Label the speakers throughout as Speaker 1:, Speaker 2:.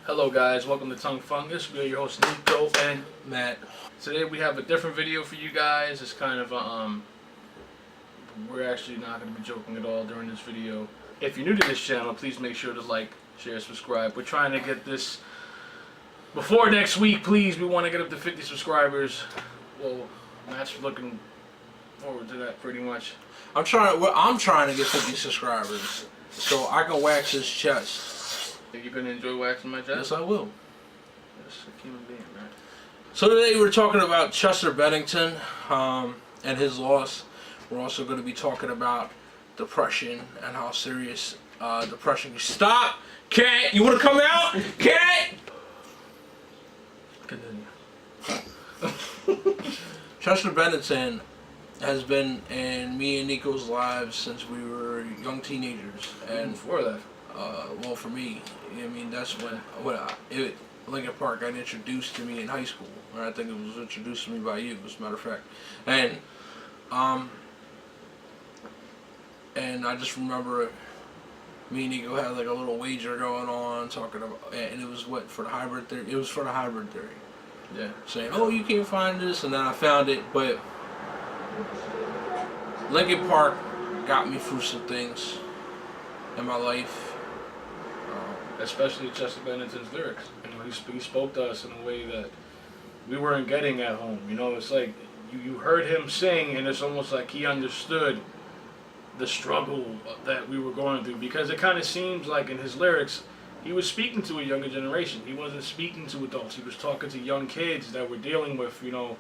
Speaker 1: Hello guys, welcome to TongueFungus. We are your hosts Niko and
Speaker 2: Matt.
Speaker 1: Today we have a different video for you guys. It's kind of we're actually not going to be joking at all during this video. If you're new to this channel, please make sure to like, share, subscribe. We're trying to get this before next week, please. We want to get up to 50 subscribers. Well, Matt's looking forward to that pretty much.
Speaker 2: I'm trying to get 50 subscribers so I can wax his chest.
Speaker 1: Are you going to enjoy waxing my chest?
Speaker 2: Yes, I will.
Speaker 1: Yes, a human being, man.
Speaker 2: So today we're talking about Chester Bennington and his loss. We're also going to be talking about depression and how serious depression is. Stop! Cat! You want to come out? Cat!
Speaker 1: Continue.
Speaker 2: Chester Bennington has been in me and Nico's lives since we were young teenagers. And
Speaker 1: before that?
Speaker 2: Well, for me, I mean, that's when Linkin Park got introduced to me in high school. Or I think it was introduced to me by you, as a matter of fact. And I just remember me and Nico had like a little wager going on, talking about, and it was for the hybrid theory. It was for the hybrid theory.
Speaker 1: Yeah. Saying,
Speaker 2: oh, you can't find this, and then I found it, but Linkin Park got me through some things in my life.
Speaker 1: Especially Chester Bennington's lyrics. You know, he spoke to us in a way that we weren't getting at home. You know, it's like you heard him sing, and it's almost like he understood the struggle that we were going through, because it kind of seems like in his lyrics he was speaking to a younger generation. He wasn't speaking to adults. He was talking to young kids that were dealing with, you know,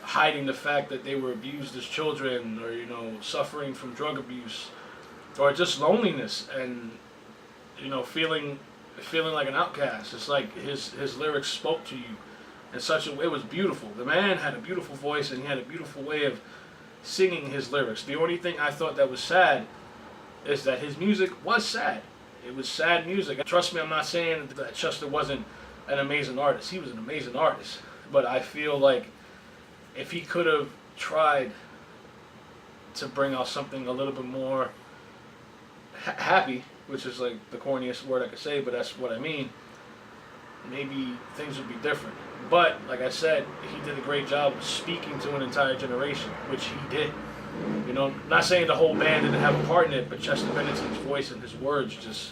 Speaker 1: hiding the fact that they were abused as children, or, you know, suffering from drug abuse, or just loneliness, and, you know, feeling like an outcast. It's like his lyrics spoke to you in such a way. It was beautiful. The man had a beautiful voice, and he had a beautiful way of singing his lyrics. The only thing I thought that was sad is that his music was sad. It was sad music. Trust me, I'm not saying that Chester wasn't an amazing artist. He was an amazing artist. But I feel like if he could have tried to bring out something a little bit more happy, which is like the corniest word I could say, but that's what I mean, maybe things would be different. But like I said, he did a great job of speaking to an entire generation, which he did. You know, not saying the whole band didn't have a part in it, but Chester Bennington's voice and his words just,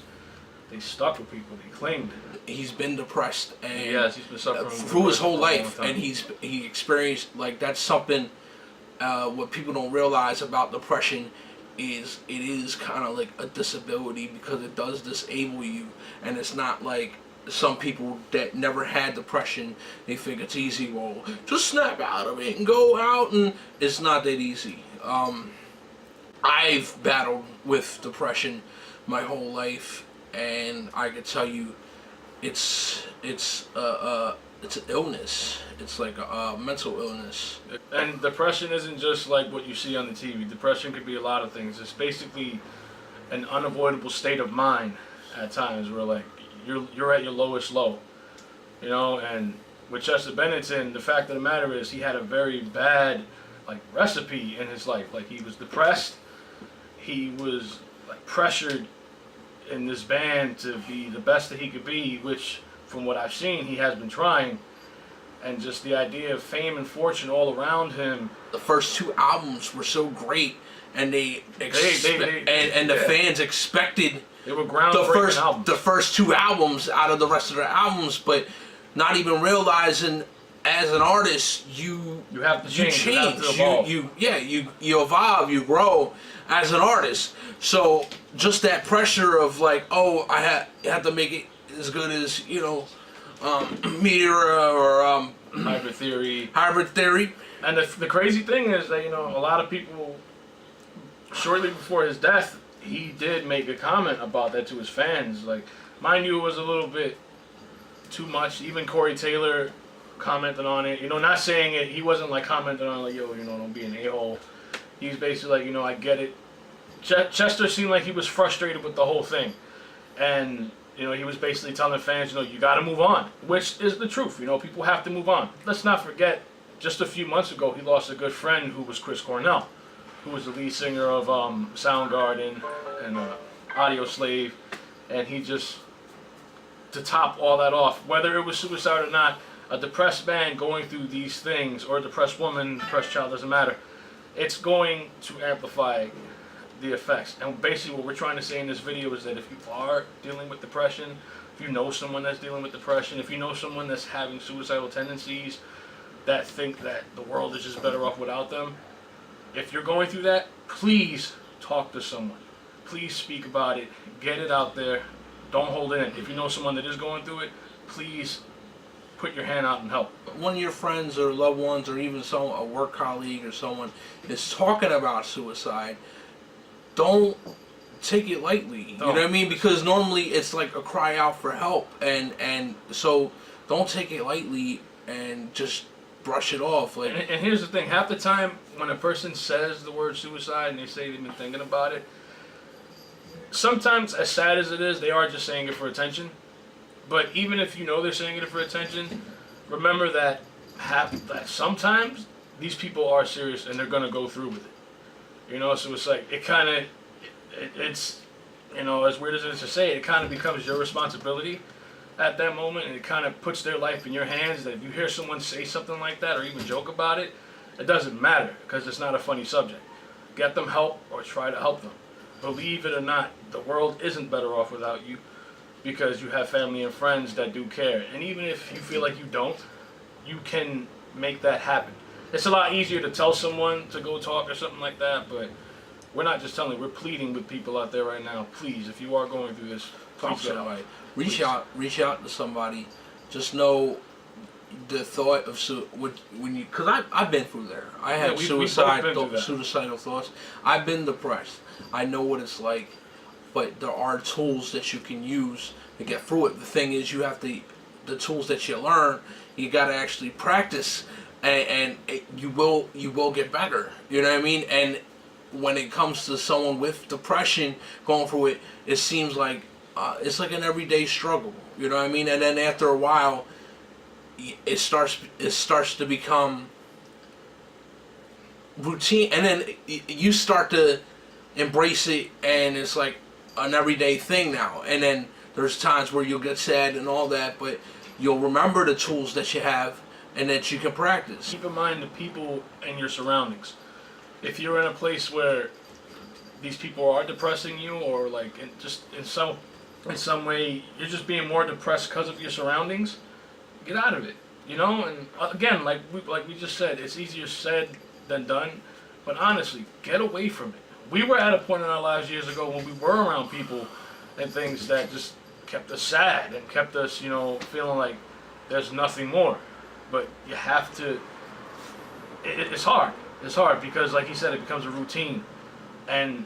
Speaker 1: they stuck with people. They claimed.
Speaker 2: He's been depressed, and
Speaker 1: yes, he's been suffering
Speaker 2: through his whole life, and he experienced, like, that's something what people don't realize about depression is it is kind of like a disability, because it does disable you, and it's not like some people that never had depression, they think it's easy. Well, just snap out of it and go out, and it's not that easy. I've battled with depression my whole life, and I can tell you, it's an illness. It's like a mental illness.
Speaker 1: And depression isn't just like what you see on the TV. Depression could be a lot of things. It's basically an unavoidable state of mind at times where, like, you're at your lowest low, you know. And with Chester Bennington, the fact of the matter is he had a very bad, like, recipe in his life. Like, he was depressed. He was, like, pressured in this band to be the best that he could be, which, from what I've seen, he has been trying. And just the idea of fame and fortune all around him.
Speaker 2: The first two albums were so great, and the fans expected
Speaker 1: they were groundbreaking albums.
Speaker 2: The first two albums out of the rest of the albums, but not even realizing as an artist you
Speaker 1: have to change. You have to evolve.
Speaker 2: You evolve, you grow as an artist. So just that pressure of, like, oh, I have to make it as good as, you know, Meteor or
Speaker 1: Hybrid Theory.
Speaker 2: And
Speaker 1: the crazy thing is that, you know, a lot of people, shortly before his death, he did make a comment about that to his fans. Like, mind you, it was a little bit too much. Even Corey Taylor commented on it. You know, not saying it, he wasn't like commenting on, like, yo, you know, don't be an a-hole. He's basically like, you know, I get it. Chester seemed like he was frustrated with the whole thing. And, you know, he was basically telling fans, you know, you got to move on, which is the truth. You know, people have to move on. Let's not forget, just a few months ago, he lost a good friend who was Chris Cornell, who was the lead singer of Soundgarden and Audio Slave, and he just to top all that off, whether it was suicide or not, a depressed man going through these things, or a depressed woman, depressed child, doesn't matter. It's going to amplify the effects. And basically what we're trying to say in this video is that if you are dealing with depression, if you know someone that's dealing with depression, if you know someone that's having suicidal tendencies, that think that the world is just better off without them, if you're going through that, please talk to someone. Please speak about it. Get it out there. Don't hold it in. If you know someone that is going through it, please put your hand out and help.
Speaker 2: One of your friends or loved ones, or even a work colleague or someone is talking about suicide, don't take it lightly. You know what I mean? Because normally it's like a cry out for help, and so don't take it lightly and just brush it off. Like,
Speaker 1: and here's the thing: half the time when a person says the word suicide and they say they've been thinking about it, sometimes, as sad as it is, they are just saying it for attention. But even if you know they're saying it for attention, remember that sometimes these people are serious and they're gonna go through with it. You know, so it's like it's you know, as weird as it is to say, it kind of becomes your responsibility at that moment, and it kind of puts their life in your hands. That if you hear someone say something like that or even joke about it, it doesn't matter because it's not a funny subject. Get them help or try to help them. Believe it or not, the world isn't better off without you, because you have family and friends that do care. And even if you feel like you don't, you can make that happen. It's a lot easier to tell someone to go talk or something like that, but we're not just telling, we're pleading with people out there right now. Please, if you are going through this, please get away.
Speaker 2: Reach out to somebody. Just know the thought of when you, because I've been through there. I had suicidal thoughts. I've been depressed. I know what it's like, but there are tools that you can use to get through it. The thing is, you have to, the tools that you learn, you got to actually practice, and you will get better. You know what I mean? And when it comes to someone with depression going through it, it seems like it's like an everyday struggle. You know what I mean? And then after a while, it starts to become routine, and then you start to embrace it, and it's like an everyday thing now. And then there's times where you'll get sad and all that, but you'll remember the tools that you have and that you can practice.
Speaker 1: Keep in mind the people and your surroundings. If you're in a place where these people are depressing you, or like in some way you're just being more depressed because of your surroundings, get out of it. You know, and again, like we just said, it's easier said than done. But honestly, get away from it. We were at a point in our lives years ago when we were around people and things that just kept us sad and kept us, you know, feeling like there's nothing more. But you have to. It's hard. It's hard because, like he said, it becomes a routine. And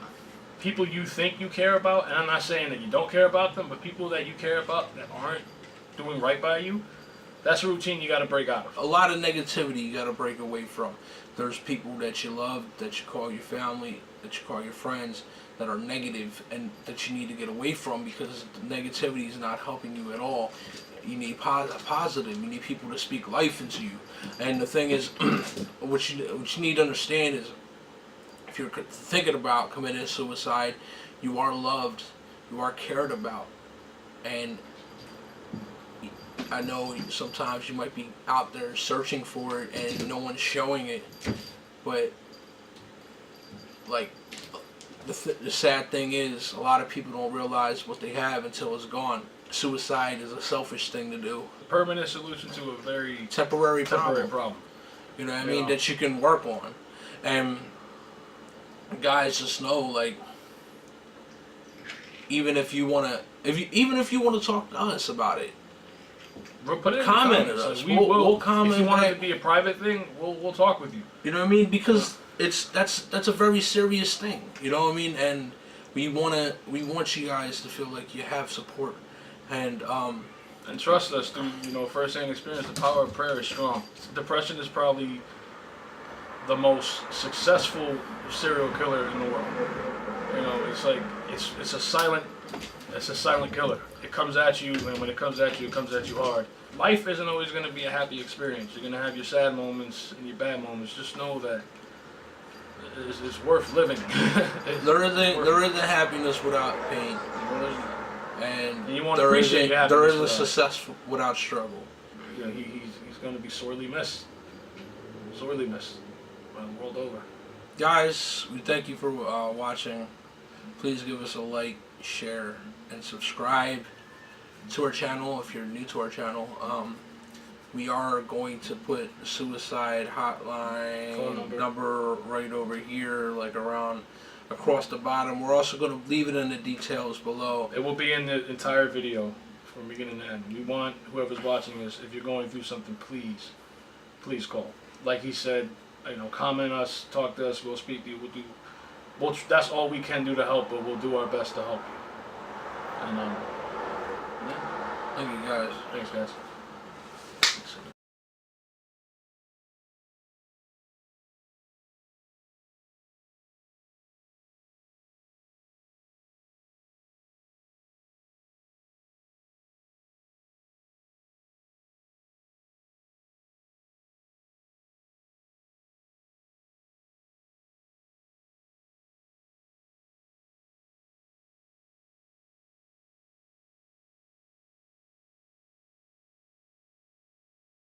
Speaker 1: people you think you care about, and I'm not saying that you don't care about them, but people that you care about that aren't doing right by you, that's a routine you got to break out of.
Speaker 2: A lot of negativity you got to break away from. There's people that you love, that you call your family, that you call your friends, that are negative and that you need to get away from, because the negativity is not helping you at all. You need positive. You need people to speak life into you. And the thing is, what you need to understand is, if you're thinking about committing suicide, you are loved, you are cared about, and I know sometimes you might be out there searching for it and no one's showing it, but like the sad thing is, a lot of people don't realize what they have until it's gone. Suicide is a selfish thing to do.
Speaker 1: A permanent solution to a very
Speaker 2: temporary problem. You know what I mean? That you can work on. And guys, just know, like, even if you wanna talk to us about it,
Speaker 1: we'll put it
Speaker 2: comment
Speaker 1: in
Speaker 2: at us.
Speaker 1: We'll
Speaker 2: comment.
Speaker 1: If you want it to be a private thing, we'll talk with you.
Speaker 2: You know what I mean? Because that's a very serious thing. You know what I mean? And we want you guys to feel like you have support, and
Speaker 1: trust us through first-hand experience. The power of prayer is strong. Depression is probably the most successful serial killer in the world. You know, it's like it's a silent killer. It comes at you, and when it comes at you, it comes at you hard. Life isn't always going to be a happy experience. You're going to have your sad moments and your bad moments. Just know that it's worth living.
Speaker 2: There isn't happiness without pain. And
Speaker 1: you want to appreciate
Speaker 2: there is a success without struggle.
Speaker 1: You know, he's going to be sorely missed. Sorely missed. World over.
Speaker 2: Guys, we thank you for watching. Please give us a like, share, and subscribe to our channel if you're new to our channel. We are going to put suicide hotline
Speaker 1: phone
Speaker 2: number right over here, like around across the bottom. We're also going to leave it in the details below.
Speaker 1: It will be in the entire video from beginning to end. We want whoever's watching this, if you're going through something, please call. Like he said, you know, comment us, talk to us, we'll speak to you, that's all we can do to help, but we'll do our best to help you. And
Speaker 2: Thank you guys.
Speaker 1: Thanks guys.